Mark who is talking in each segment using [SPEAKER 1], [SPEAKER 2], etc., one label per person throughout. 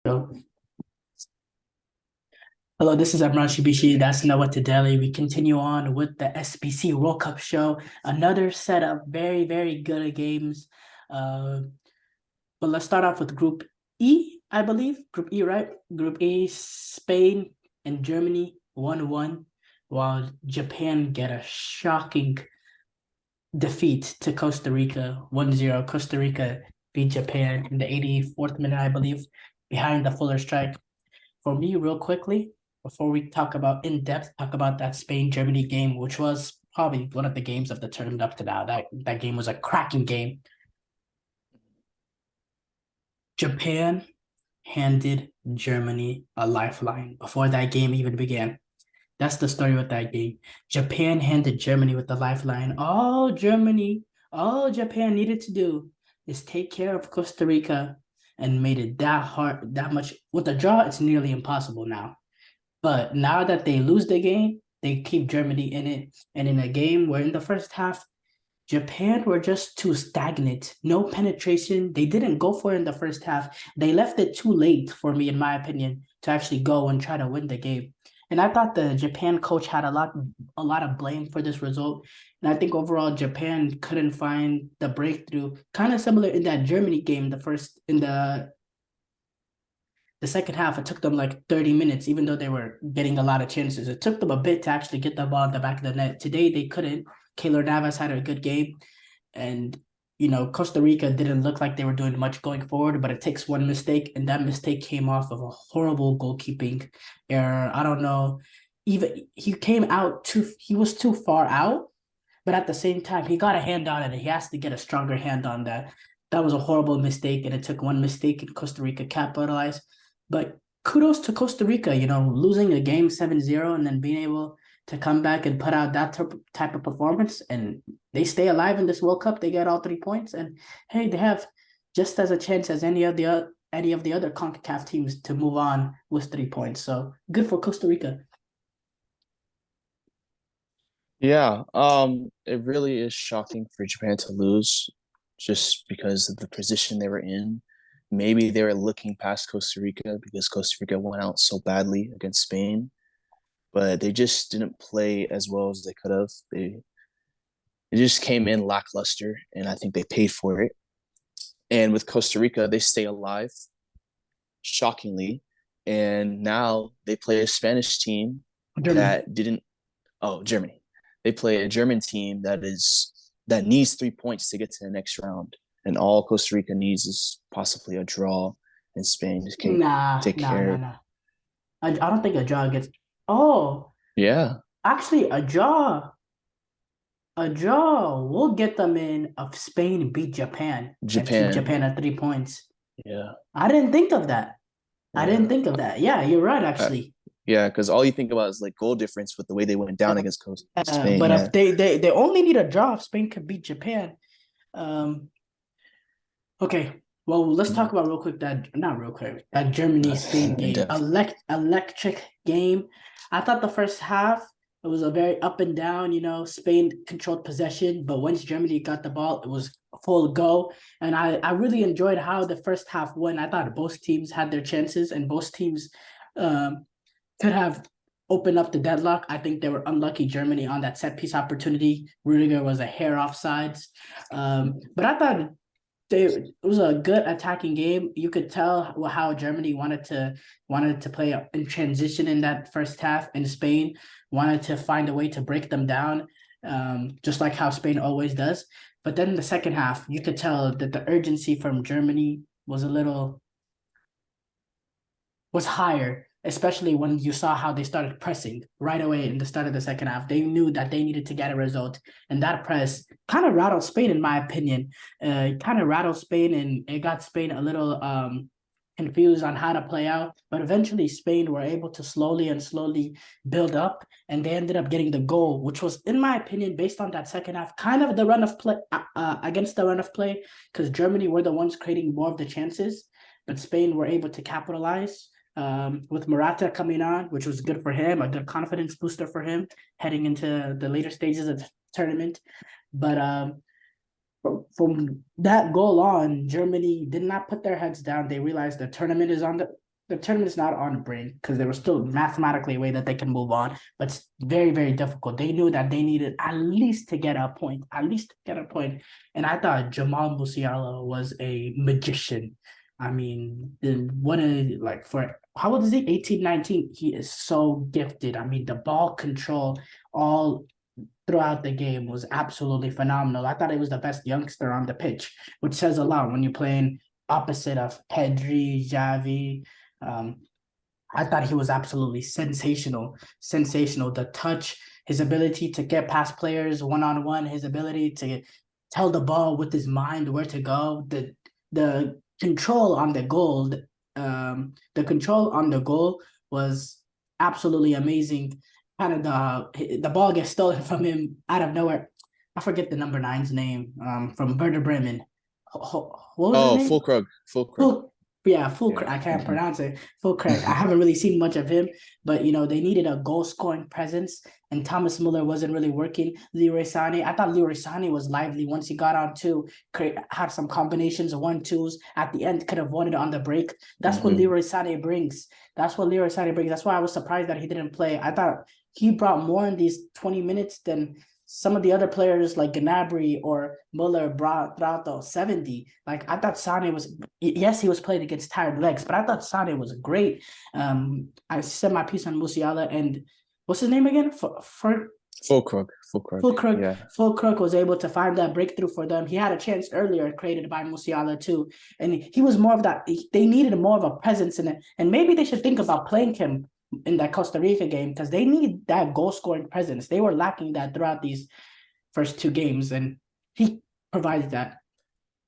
[SPEAKER 1] Go. Hello, this is Emran Shibishi. That's Noah to Delhi. We continue on with the SBC World Cup show. Another set of very, very good games. Uh, but let's start off with Group E, I believe. Group E, right? Group E, Spain and Germany 1-1, while Japan get a shocking defeat to Costa Rica 1-0. Costa Rica beat Japan in the 84th minute, I believe, behind the Fuller strike. For me, real quickly, before we talk about in depth, talk about that Spain Germany game, which was probably one of the games of the tournament up to now. That game was a cracking game. Japan handed Germany a lifeline before that game even began. That's the story with that game. Japan handed Germany with the lifeline. All Japan needed to do is take care of Costa Rica and made it that hard, that much. With a draw, it's nearly impossible now. But now that they lose the game, they keep Germany in it. And in a game where in the first half, Japan were just too stagnant. No penetration. They didn't go for it in the first half. They left it too late for me, in my opinion, to actually go and try to win the game. And I thought the Japan coach had a lot of blame for this result. And I think overall Japan couldn't find the breakthrough. Kind of similar in that Germany game, the second half, it took them like 30 minutes, even though they were getting a lot of chances. It took them a bit to actually get the ball in the back of the net. Today, they couldn't. Keylor Navas had a good game. And, Costa Rica didn't look like they were doing much going forward, but it takes one mistake. And that mistake came off of a horrible goalkeeping error. I don't know. Even he was too far out. But at the same time, he got a hand on it, and he has to get a stronger hand on that. That was a horrible mistake, and it took one mistake, and Costa Rica capitalized. But kudos to Costa Rica, losing a game 7-0 and then being able to come back and put out that type of performance. And they stay alive in this World Cup. They get all 3 points. And hey, they have just as a chance as any of the other CONCACAF teams to move on with 3 points. So good for Costa Rica.
[SPEAKER 2] Yeah, it really is shocking for Japan to lose just because of the position they were in. Maybe they were looking past Costa Rica because Costa Rica went out so badly against Spain, but they just didn't play as well as they could have. They just came in lackluster, and I think they paid for it. And with Costa Rica, they stay alive, shockingly, and now they play a Spanish team
[SPEAKER 1] Germany.
[SPEAKER 2] that didn't. Oh, Germany. They play a German team that needs 3 points to get to the next round, and all Costa Rica needs is possibly a draw, and Spain just can't
[SPEAKER 1] Nah,
[SPEAKER 2] take
[SPEAKER 1] nah, nah,
[SPEAKER 2] care.
[SPEAKER 1] nah. I don't think a draw gets. Oh,
[SPEAKER 2] Yeah,
[SPEAKER 1] actually, a draw will get them in if Spain beat Japan and keep
[SPEAKER 2] Japan.
[SPEAKER 1] Japan at 3 points.
[SPEAKER 2] Yeah,
[SPEAKER 1] I didn't think of that. I didn't
[SPEAKER 2] yeah,
[SPEAKER 1] think of that. Yeah, you're right,
[SPEAKER 2] uh,
[SPEAKER 1] actually.
[SPEAKER 2] yeah. Because all you think about is like goal difference with the way they went down against Spain.
[SPEAKER 1] But
[SPEAKER 2] Yeah,
[SPEAKER 1] if they only need a draw if Spain could beat Japan. Um, okay. Well, let's talk about real quick that not real quick that Germany Spain
[SPEAKER 2] in
[SPEAKER 1] game.
[SPEAKER 2] depth.
[SPEAKER 1] Electric game. I thought the first half it was a very up and down. Spain controlled possession, but once Germany got the ball, it was full go. And I really enjoyed how the first half went. I thought both teams had their chances, and both teams um, could have opened up the deadlock. I think they were unlucky, Germany, on that set piece opportunity. Rudiger was a hair off sides. But I thought it was a good attacking game. You could tell how Germany wanted to play in transition in that first half, and Spain wanted to find a way to break them down, just like how Spain always does. But then the second half, you could tell that the urgency from Germany was higher, especially when you saw how they started pressing right away in the start of the second half. They knew that they needed to get a result, and that press kind of rattled Spain, in my opinion. Kind of rattled Spain, and it got Spain a little confused on how to play out. But eventually, Spain were able to slowly build up, and they ended up getting the goal, which was, in my opinion, based on that second half, kind of the run of play against the run of play, because Germany were the ones creating more of the chances, but Spain were able to capitalize with Morata coming on, which was good for him, a good confidence booster for him heading into the later stages of the tournament. But from that goal on, Germany did not put their heads down. They realized the tournament is on the tournament's not on the brink because there was still mathematically a way that they can move on, but it's very, very difficult. They knew that they needed at least to get a point, at least to get a point. And I thought Jamal Musiala was a magician. I mean, what a like for how old is he? 18, 19. He is so gifted. I mean, the ball control all throughout the game was absolutely phenomenal. I thought he was the best youngster on the pitch, which says a lot when you're playing opposite of Pedri, Xavi. Um, I thought he was absolutely sensational, sensational. The touch, his ability to get past players one on one, his ability to tell the ball with his mind where to go, the control on the goal, the control on the goal was absolutely amazing. Kind of the ball gets stolen from him out of nowhere. I forget the number nine's name. From Werder Bremen. What was his
[SPEAKER 2] Oh,
[SPEAKER 1] name?
[SPEAKER 2] Fulkrug.
[SPEAKER 1] Yeah, full.
[SPEAKER 2] Yeah.
[SPEAKER 1] I can't pronounce it. Full crack. I haven't really seen much of him, but they needed a goal scoring presence, and Thomas Muller wasn't really working. Leroy Sané, I thought Leroy Sané was lively once he got on two. Had some combinations of 1-2s at the end. Could have won it on the break. That's what Leroy Sané brings. That's what Leroy Sané brings. That's why I was surprised that he didn't play. I thought he brought more in these 20 minutes than some of the other players like Gnabry or Muller brought throughout the 70. Like I thought Sane was, yes, he was playing against tired legs, but I thought Sane was great. I said my piece on Musiala and what's his name again?
[SPEAKER 2] Fulkrug. Yeah.
[SPEAKER 1] Fulkrug was able to find that breakthrough for them. He had a chance earlier created by Musiala too, and he was more of that. They needed more of a presence in it, and maybe they should think about playing him in that Costa Rica game because they need that goal scoring presence. They were lacking that throughout these first two games, and he provided that.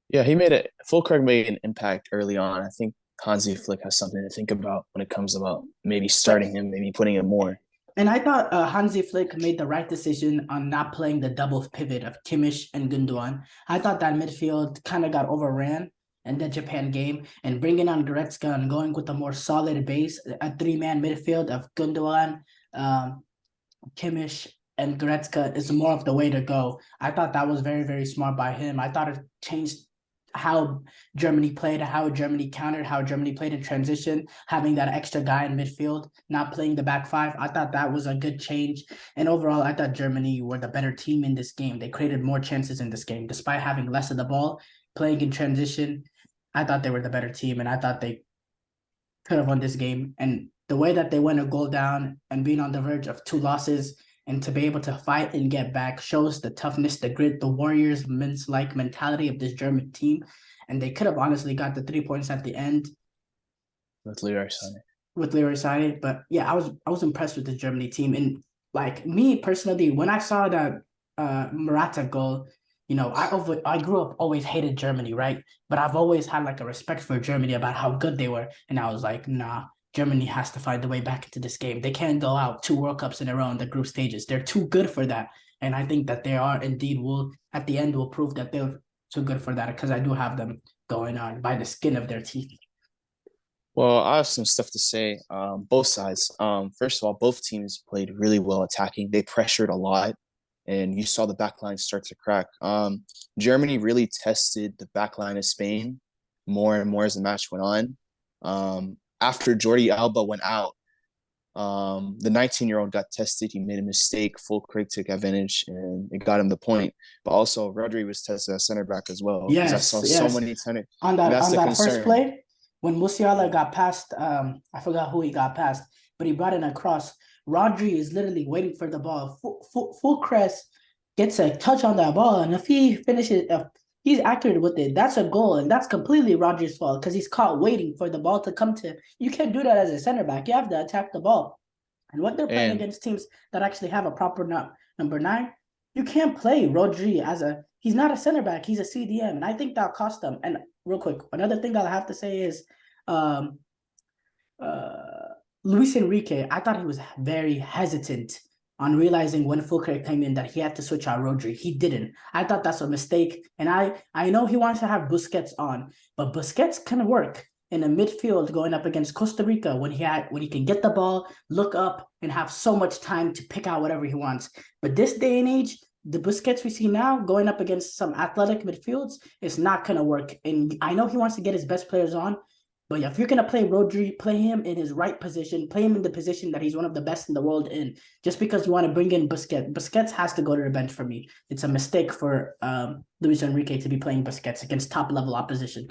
[SPEAKER 2] Yeah, Fulkrug made an impact early on. I think Hansi Flick has something to think about when it comes about maybe starting him, maybe putting him more.
[SPEAKER 1] And I thought Hansi Flick made the right decision on not playing the double pivot of Kimmich and Gundogan. I thought that midfield kind of got overran in the Japan game, and bringing on Goretzka and going with a more solid base, a three-man midfield of Gundogan, Kimmich, and Goretzka is more of the way to go. I thought that was very, very smart by him. I thought it changed how Germany played, how Germany countered, how Germany played in transition, having that extra guy in midfield, not playing the back five. I thought that was a good change. And overall, I thought Germany were the better team in this game. They created more chances in this game, despite having less of the ball, playing in transition. I thought they were the better team, and I thought they could have won this game. And the way that they went a goal down and being on the verge of two losses and to be able to fight and get back shows the toughness, the grit, the Warriors-like mentality of this German team. And they could have honestly got the 3 points at the end
[SPEAKER 2] with Leroy Sané.
[SPEAKER 1] But yeah, I was impressed with the Germany team. And like me personally, when I saw that Morata goal, I grew up always hated Germany, right? But I've always had like a respect for Germany about how good they were. And I was like, nah, Germany has to find a way back into this game. They can't go out 2 World Cups in a row in the group stages. They're too good for that. And I think that they are indeed at the end will prove that they're too good for that because I do have them going on by the skin of their teeth.
[SPEAKER 2] Well, I have some stuff to say. Both sides. First of all, both teams played really well attacking. They pressured a lot, and you saw the back line start to crack. Germany really tested the back line of Spain more and more as the match went on. After Jordi Alba went out, the 19-year-old got tested. He made a mistake. Fulkrug took advantage, and it got him the point. But also, Rodri was tested as center back as well.
[SPEAKER 1] Yes,
[SPEAKER 2] I saw so many center.
[SPEAKER 1] On that first play, when Musiala got past, I forgot who he got past, but he brought in a cross. Rodri is literally waiting for the ball. Fulkrug gets a touch on that ball, and if he finishes, he's accurate with it, that's a goal, and that's completely Rodri's fault because he's caught waiting for the ball to come to him. You can't do that as a center back. You have to attack the ball. And when they're playing against teams that actually have a proper number 9, you can't play Rodri he's not a center back, he's a CDM, and I think that'll cost them. And real quick, another thing I'll have to say is Luis Enrique, I thought he was very hesitant on realizing when Fulkrug came in that he had to switch out Rodri. He didn't. I thought that's a mistake. And I know he wants to have Busquets on, but Busquets can work in a midfield going up against Costa Rica when he can get the ball, look up, and have so much time to pick out whatever he wants. But this day and age, the Busquets we see now going up against some athletic midfields is not going to work. And I know he wants to get his best players on, But yeah, if you're gonna play Rodri, play him in his right position, play him in the position that he's one of the best in the world in. Just because you want to bring in Busquets, Busquets has to go to the bench for me. It's a mistake for Luis Enrique to be playing Busquets against top level opposition.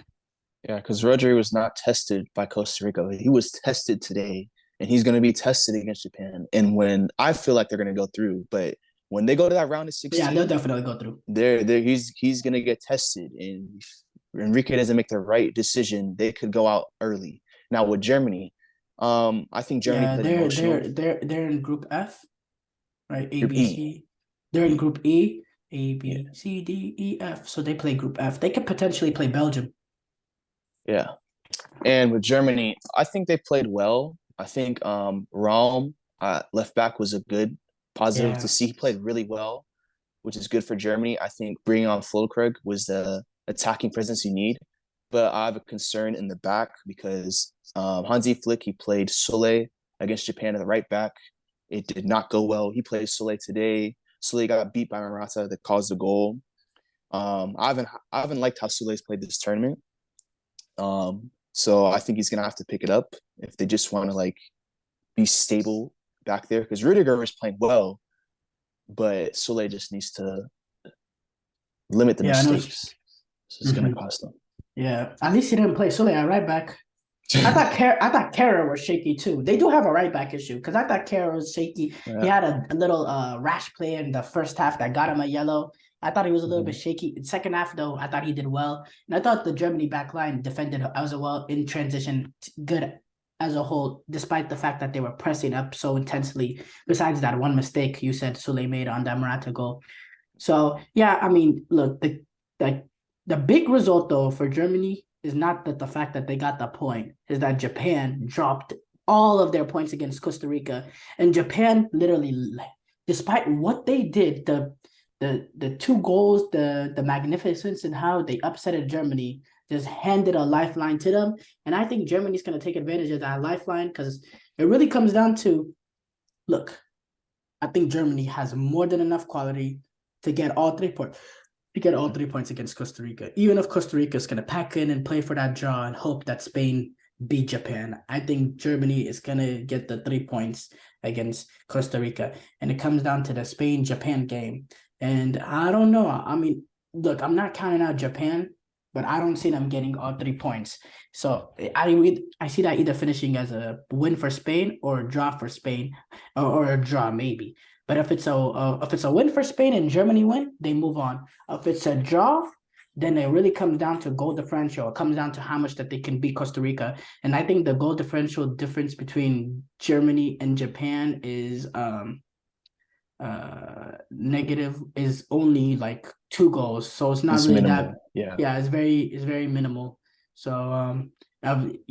[SPEAKER 2] Yeah, because Rodri was not tested by Costa Rica. He was tested today, and he's going to be tested against Japan. And when I feel like they're going to go through, but when they go to that round of
[SPEAKER 1] But yeah, they'll
[SPEAKER 2] 16,
[SPEAKER 1] definitely go through.
[SPEAKER 2] he's going to get tested. And if Enrique doesn't make the right decision, they could go out early. Now with Germany, I think Germany
[SPEAKER 1] Yeah,
[SPEAKER 2] played emotional.
[SPEAKER 1] they're in Group F, right? A
[SPEAKER 2] Group
[SPEAKER 1] B
[SPEAKER 2] E,
[SPEAKER 1] C. They're in Group E, A
[SPEAKER 2] yeah,
[SPEAKER 1] B C D E F. So they play Group F. They could potentially play Belgium.
[SPEAKER 2] yeah. And with Germany, I think they played well. I think Raum, left back, was a good positive to
[SPEAKER 1] Yeah,
[SPEAKER 2] see. He played really well, which is good for Germany. I think bringing on Fulkrug was the attacking presence you need. But I have a concern in the back because Hansi Flick, he played Sule against Japan at the right back. It did not go well. He played Sule today. Sule got beat by Morata that caused the goal. I haven't liked how Sule's played this tournament. So I think he's gonna have to pick it up if they just want to like be stable back there because Rudiger is playing well, but Sule just needs to limit the
[SPEAKER 1] yeah, I know.
[SPEAKER 2] mistakes. So it's gonna
[SPEAKER 1] Mhm.
[SPEAKER 2] cost them.
[SPEAKER 1] Yeah, at least he didn't play Sule at right back. I thought Kara was shaky too. They do have a right back issue because I thought Kara was shaky. He
[SPEAKER 2] Yeah.
[SPEAKER 1] had a little rash play in the first half that got him a yellow. I thought he was a little bit
[SPEAKER 2] Mm-hmm.
[SPEAKER 1] shaky. In second half though, I thought he did well, and I thought the Germany back line defended as well in transition, good as a whole, despite the fact that they were pressing up so intensely. Besides that one mistake you said Sule made on that Morata goal. So yeah, I mean, look, the the big result though for Germany is not that the fact that they got the point, is that Japan dropped all of their points against Costa Rica, and Japan literally, despite what they did, the two goals, the magnificence and how they upsetted Germany, just handed a lifeline to them, and I think Germany's going to take advantage of that lifeline because it really comes down to, look, I think Germany has more than enough quality to get all 3 points. To get all 3 points against Costa Rica, even if Costa Rica is going to pack in and play for that draw and hope that Spain beat Japan, I think Germany is going to get the 3 points against Costa Rica. And it comes down to the Spain Japan game. And I don't know. I mean, look, I'm not counting out Japan, but I don't see them getting all 3 points. So I see that either finishing as a win for Spain or a draw for Spain, or a draw maybe. But if it's a win for Spain and Germany win, they move on. If it's a draw, then it really comes down to goal differential. It comes down to how much that they can beat Costa Rica. And I think the goal differential difference between Germany and Japan is negative, is only like 2 goals. So it's not
[SPEAKER 2] It's
[SPEAKER 1] really that.
[SPEAKER 2] minimal. Yeah.
[SPEAKER 1] Yeah, it's very minimal. So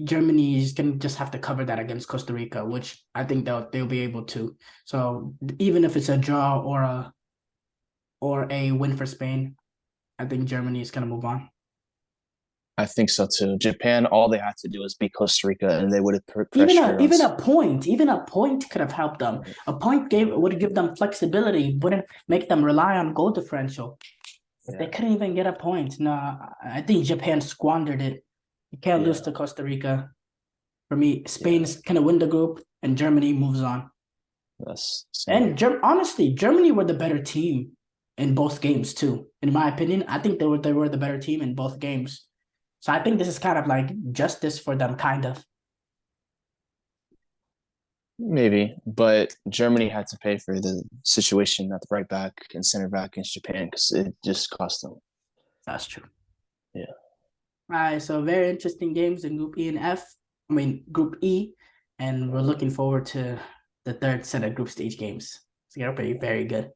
[SPEAKER 1] Germany is gonna just have to cover that against Costa Rica, which I think they'll be able to. So even if it's a draw or a win for Spain, I think Germany is gonna move on.
[SPEAKER 2] I think so too. Japan, all they had to do was beat Costa Rica, and they would have put
[SPEAKER 1] Even a
[SPEAKER 2] pressure on.
[SPEAKER 1] even a point, even a point could have helped them. A point would give them flexibility, wouldn't make them rely on goal differential. If they
[SPEAKER 2] Yeah,
[SPEAKER 1] couldn't even get a point, no, I think Japan squandered it. You can't lose
[SPEAKER 2] yeah,
[SPEAKER 1] to Costa Rica. For me,
[SPEAKER 2] yeah.
[SPEAKER 1] Spain's gonna win the group, and Germany moves on.
[SPEAKER 2] That's same.
[SPEAKER 1] And honestly, Germany were the better team in both games too. In my opinion, I think they were the better team in both games. So I think this is kind of like justice for them, kind of.
[SPEAKER 2] Maybe, but Germany had to pay for the situation at the right back and center back against Japan because it just cost them.
[SPEAKER 1] That's true.
[SPEAKER 2] Yeah.
[SPEAKER 1] All right, so very interesting games in Group E and F. I mean Group E, and we're looking forward to the third set of group stage games. It's gonna be very good.